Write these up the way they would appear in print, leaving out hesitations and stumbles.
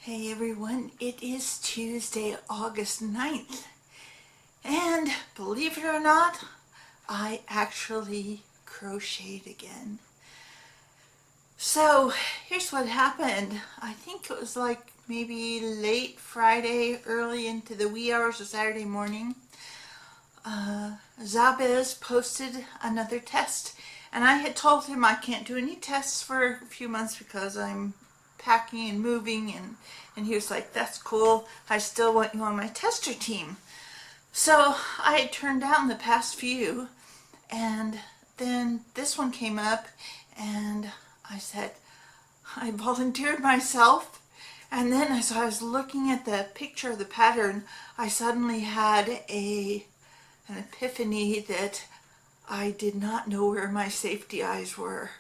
Hey everyone, it is Tuesday, August 9th, and believe it or not, I actually crocheted again. So here's what happened. I think it was like maybe late Friday, early into the wee hours of Saturday morning. Zabez posted another test, and I had told him I can't do any tests for a few months because I'm packing and moving, and he was like, that's cool, I still want you on my tester team. So I had turned down the past few, and then this one came up, and I said, I volunteered myself. And then as I was looking at the picture of the pattern, I suddenly had an epiphany that I did not know where my safety eyes were.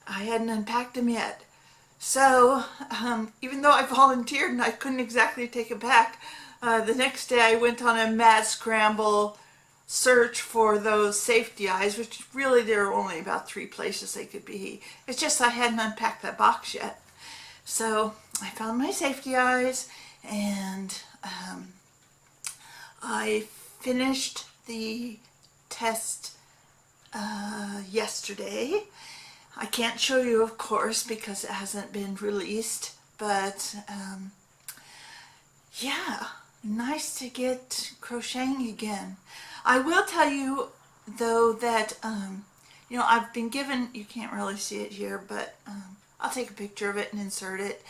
I hadn't unpacked them yet. So even though I volunteered and I couldn't exactly take it back, the next day I went on a mad scramble search for those safety eyes, which really there are only about 3 places they could be. It's just I hadn't unpacked that box yet. So I found my safety eyes, and I finished the test yesterday. I can't show you, of course, because it hasn't been released, but yeah, nice to get crocheting again. I will tell you, though, that I've been given, you can't really see it here, but I'll take a picture of it and insert it,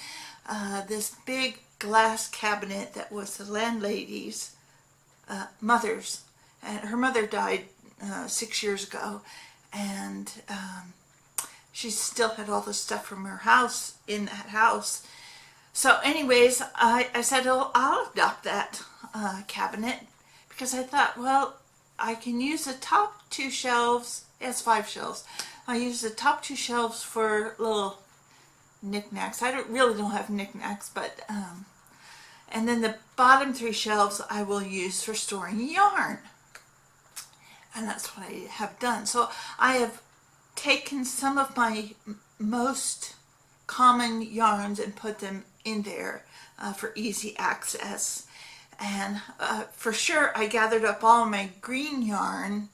this big glass cabinet that was the landlady's mother's, and her mother died 6 years ago, and she still had all the stuff from her house in that house. So anyways, I said, oh, I'll adopt that cabinet, because I thought, well, I can use the top 2 shelves. It has 5 shelves. I use the top 2 shelves for little knickknacks. I really don't have knickknacks, but and then the bottom 3 shelves I will use for storing yarn. And that's what I have done. So I have taken some of my most common yarns and put them in there for easy access. And for sure I gathered up all my green yarn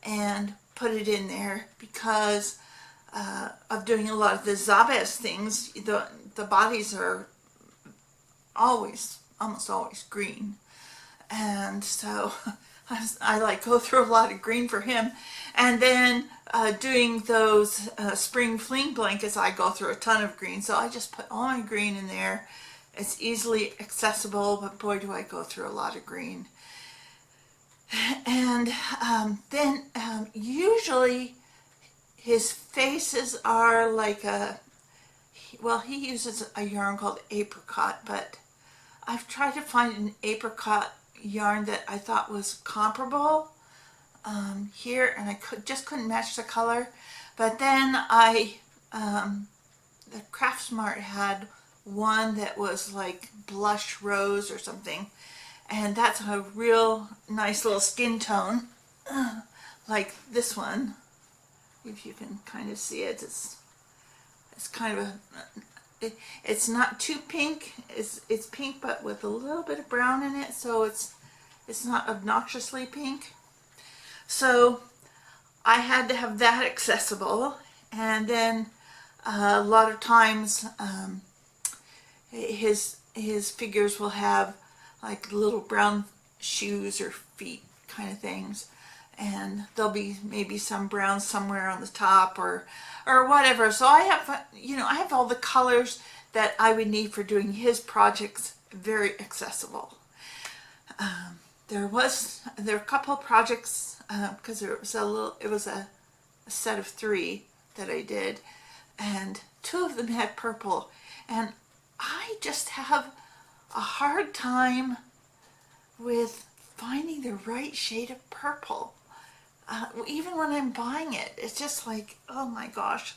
and put it in there because of doing a lot of the Zabez things. The bodies are almost always green, and so I like go through a lot of green for him. And then doing those spring fling blankets, I go through a ton of green. So I just put all my green in there. It's easily accessible, but boy, do I go through a lot of green. And then usually his faces are like he uses a yarn called apricot, but I've tried to find an apricot yarn that I thought was comparable here, and I just couldn't match the color. But then the Craft Smart had one that was like blush rose or something, and that's a real nice little skin tone, like this one. If you can kind of see it, it's kind of it's not too pink. It's pink, but with a little bit of brown in it, so it's not obnoxiously pink. So I had to have that accessible, and then a lot of times his figures will have like little brown shoes or feet kind of things, and there'll be maybe some brown somewhere on the top or whatever. So I have I have all the colors that I would need for doing his projects very accessible. There are a couple of projects because it was a set of 3 that I did, and 2 of them had purple, and I just have a hard time with finding the right shade of purple. Even when I'm buying it, it's just like, oh my gosh,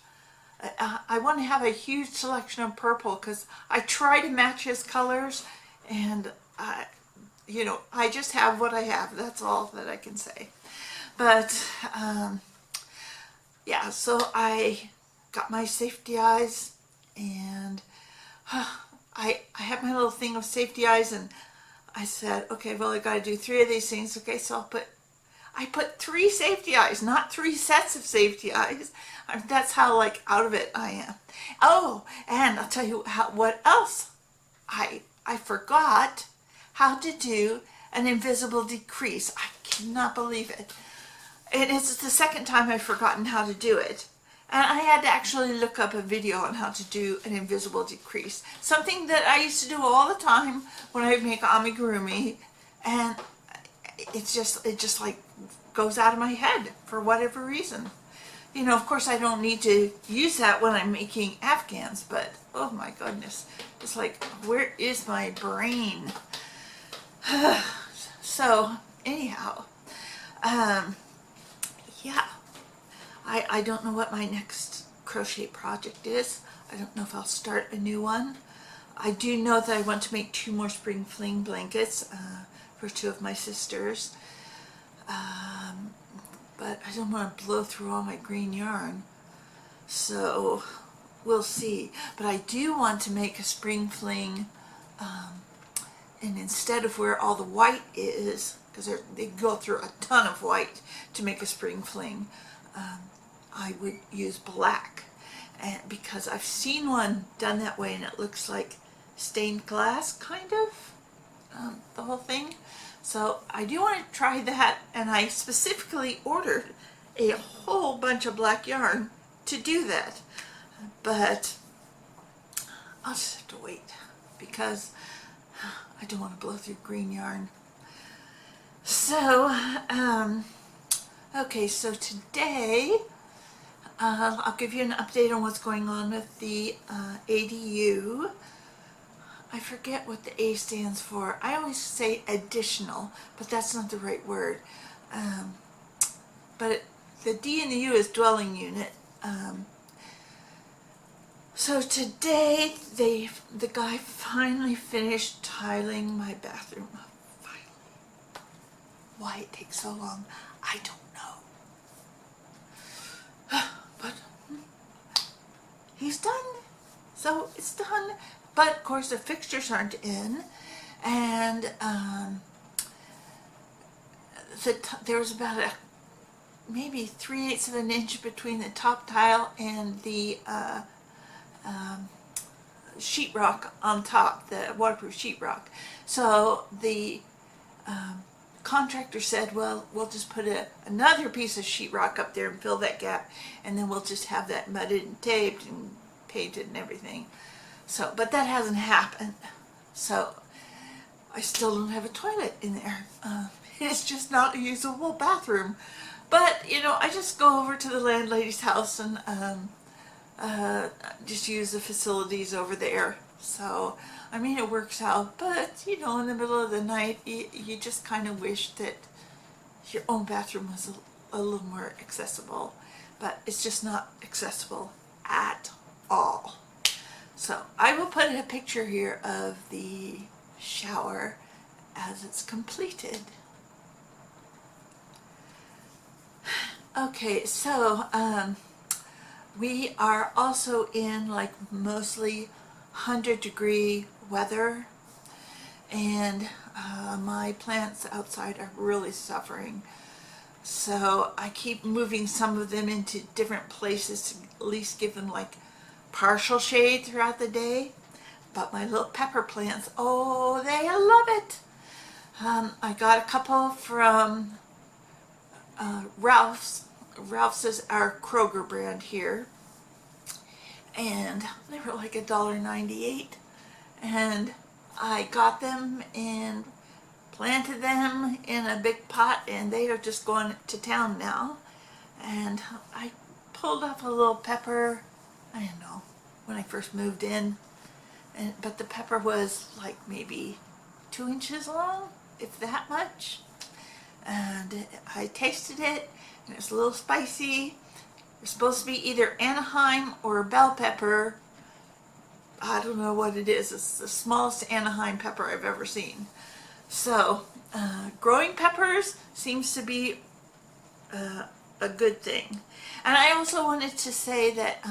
I want to have a huge selection of purple because I try to match his colors, and I just have what I have. That's all that I can say. But yeah, so I got my safety eyes, and I had my little thing of safety eyes, and I said, okay, well, I got to do 3 of these things. Okay, so I put 3 safety eyes, not 3 sets of safety eyes. That's how like out of it I am. Oh, and I'll tell you what else I forgot how to do an invisible decrease. I cannot believe it. And it's the second time I've forgotten how to do it. And I had to actually look up a video on how to do an invisible decrease. Something that I used to do all the time when I would make amigurumi. And it just like goes out of my head for whatever reason. You know, of course I don't need to use that when I'm making afghans, but oh my goodness. It's like, where is my brain? So anyhow, yeah. I don't know what my next crochet project is. I don't know if I'll start a new one. I do know that I want to make 2 more spring fling blankets for 2 of my sisters. But I don't want to blow through all my green yarn. So we'll see. But I do want to make a spring fling, and instead of where all the white is, because they go through a ton of white to make a spring fling, I would use black, and because I've seen one done that way and it looks like stained glass kind of, the whole thing. So I do want to try that, and I specifically ordered a whole bunch of black yarn to do that, but I'll just have to wait because I don't want to blow through green yarn. So okay, so today I'll give you an update on what's going on with the ADU. I forget what the A stands for. I always say additional, but that's not the right word. But the D and the U is dwelling unit. So today the guy finally finished tiling my bathroom. Finally. Why it takes so long, I don't know. But he's done. So it's done. But of course the fixtures aren't in, and there was about maybe 3/8 of an inch between the top tile and the sheetrock on top, the waterproof sheetrock. So the contractor said, well, we'll just put another piece of sheetrock up there and fill that gap, and then we'll just have that mudded and taped and painted and everything. So, but that hasn't happened. So I still don't have a toilet in there. It's just not a usable bathroom. But, you know, I just go over to the landlady's house and just use the facilities over there. So, I mean, it works out. But, you know, in the middle of the night, you just kind of wish that your own bathroom was a little more accessible. But it's just not accessible at all. So I will put a picture here of the shower as it's completed. Okay, so we are also in like mostly 100-degree weather, and my plants outside are really suffering. So I keep moving some of them into different places to at least give them like partial shade throughout the day. But my little pepper plants, oh, they love it. I got a couple from Ralph's. Ralph's is our Kroger brand here, and they were like $1.98, and I got them and planted them in a big pot, and they are just going to town now. And I pulled up a little pepper, I don't know, when I first moved in, but the pepper was like maybe 2 inches long, if that much. And I tasted it, and it's a little spicy. It's supposed to be either Anaheim or bell pepper. I don't know what it is. It's the smallest Anaheim pepper I've ever seen. So, growing peppers seems to be a good thing. And I also wanted to say that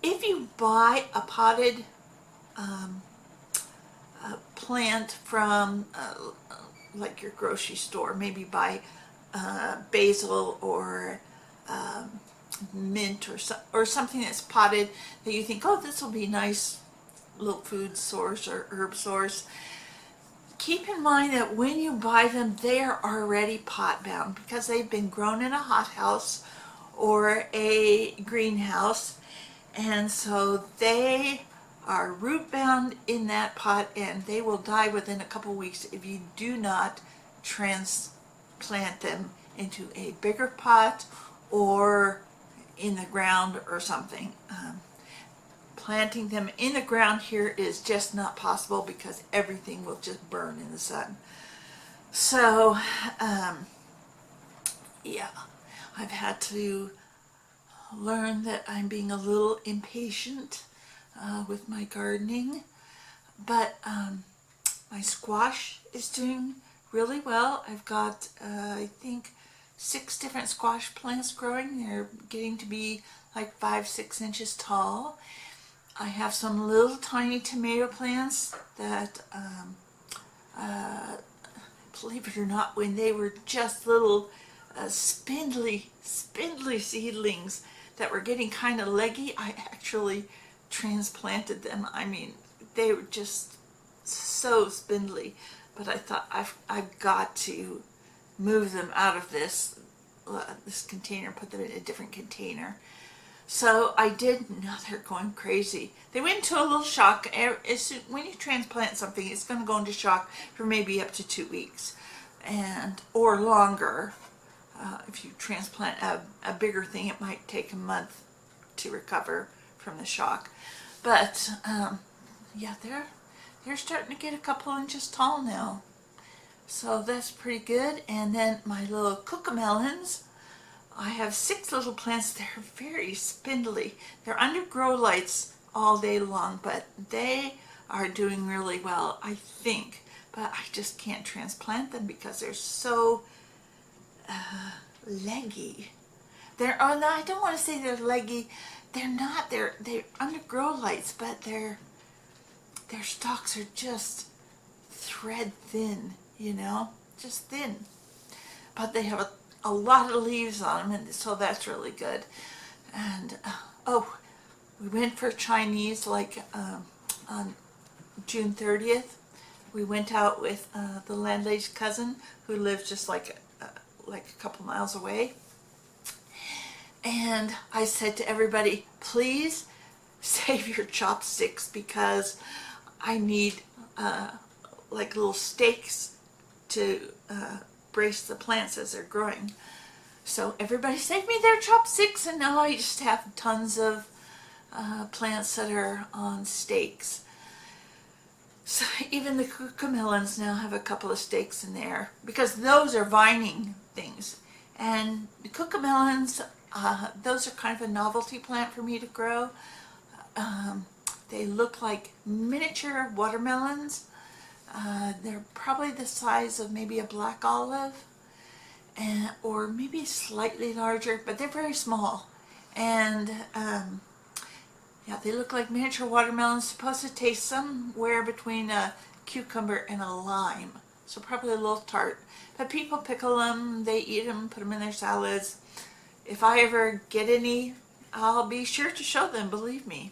if you buy a potted plant from like your grocery store. Maybe buy basil or mint or something that's potted that you think, oh, this will be nice little food source or herb source. Keep in mind that when you buy them, they are already pot bound because they've been grown in a hothouse or a greenhouse, and so they are root bound in that pot and they will die within a couple weeks if you do not transplant them into a bigger pot or in the ground or something. Planting them in the ground here is just not possible because everything will just burn in the sun. So yeah, I've had to learn that I'm being a little impatient with my gardening, but my squash is doing really well. I've got I think 6 different squash plants growing. They're getting to be like 5-6 inches tall. I have some little tiny tomato plants that believe it or not, when they were just little spindly seedlings that were getting kind of leggy, I actually transplanted them. I mean, they were just so spindly, but I thought I've got to move them out of this container, put them in a different container. So I did. Now they're going crazy. They went into a little shock. When you transplant something, it's going to go into shock for maybe up to 2 weeks, or longer. If you transplant a bigger thing, it might take a month to recover from the shock. But yeah, they're starting to get a couple inches tall now, so that's pretty good. And then my little cucamelons, I have 6 little plants. They're very spindly. They're under grow lights all day long, but they are doing really well, I think. But I just can't transplant them because they're so leggy. Oh no, I don't want to say they're leggy. They're not. They're under grow lights, but their stalks are just thread thin, you know, just thin. But they have a lot of leaves on them, and so that's really good. And oh, we went for Chinese like on June 30th. We went out with the landlady's cousin who lives just like a couple miles away. And I said to everybody, please save your chopsticks because I need like little stakes to brace the plants as they're growing. So everybody saved me their chopsticks, and now I just have tons of plants that are on stakes. So even the cucamelons now have a couple of stakes in there because those are vining things. And the cucamelons, those are kind of a novelty plant for me to grow. They look like miniature watermelons. They're probably the size of maybe a black olive, or maybe slightly larger, but they're very small. And yeah, they look like miniature watermelons. Supposed to taste somewhere between a cucumber and a lime, so probably a little tart. But people pickle them, they eat them, put them in their salads. If I ever get any, I'll be sure to show them, believe me.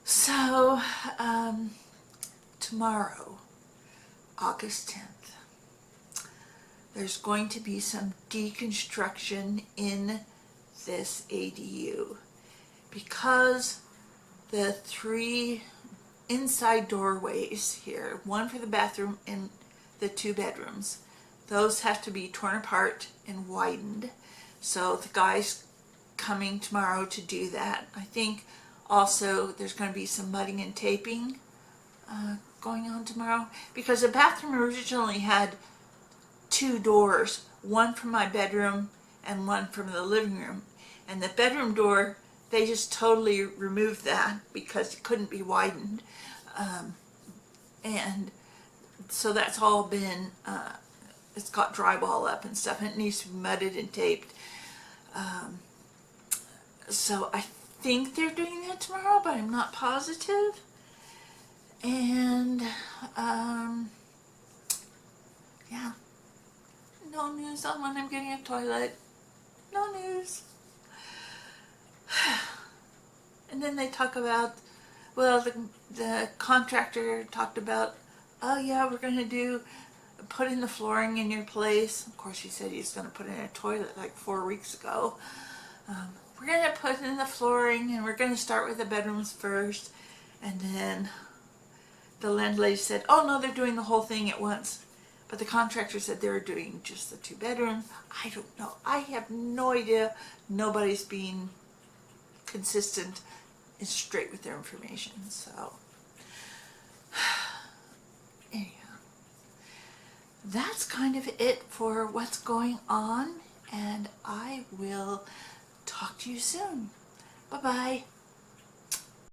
So tomorrow, August 10th, there's going to be some deconstruction in this ADU because the 3 inside doorways here, one for the bathroom and the 2 bedrooms, those have to be torn apart and widened. So the guy's coming tomorrow to do that. I think also there's going to be some mudding and taping going on tomorrow because the bathroom originally had 2 doors, one from my bedroom and one from the living room. And the bedroom door, they just totally removed that because it couldn't be widened. And so that's all been, it's got drywall up and stuff, and it needs to be mudded and taped. So I think they're doing that tomorrow, but I'm not positive. And news on when I'm getting a toilet. No news. And then they talk about, well, the contractor talked about, oh yeah, we're going to put in the flooring in your place. Of course, he said he's going to put in a toilet like 4 weeks ago. We're going to put in the flooring and we're going to start with the bedrooms first. And then the landlady said, oh no, they're doing the whole thing at once. But the contractor said they were doing just the 2 bedrooms. I don't know. I have no idea. Nobody's being consistent and straight with their information. So, anyhow, that's kind of it for what's going on. And I will talk to you soon. Bye-bye.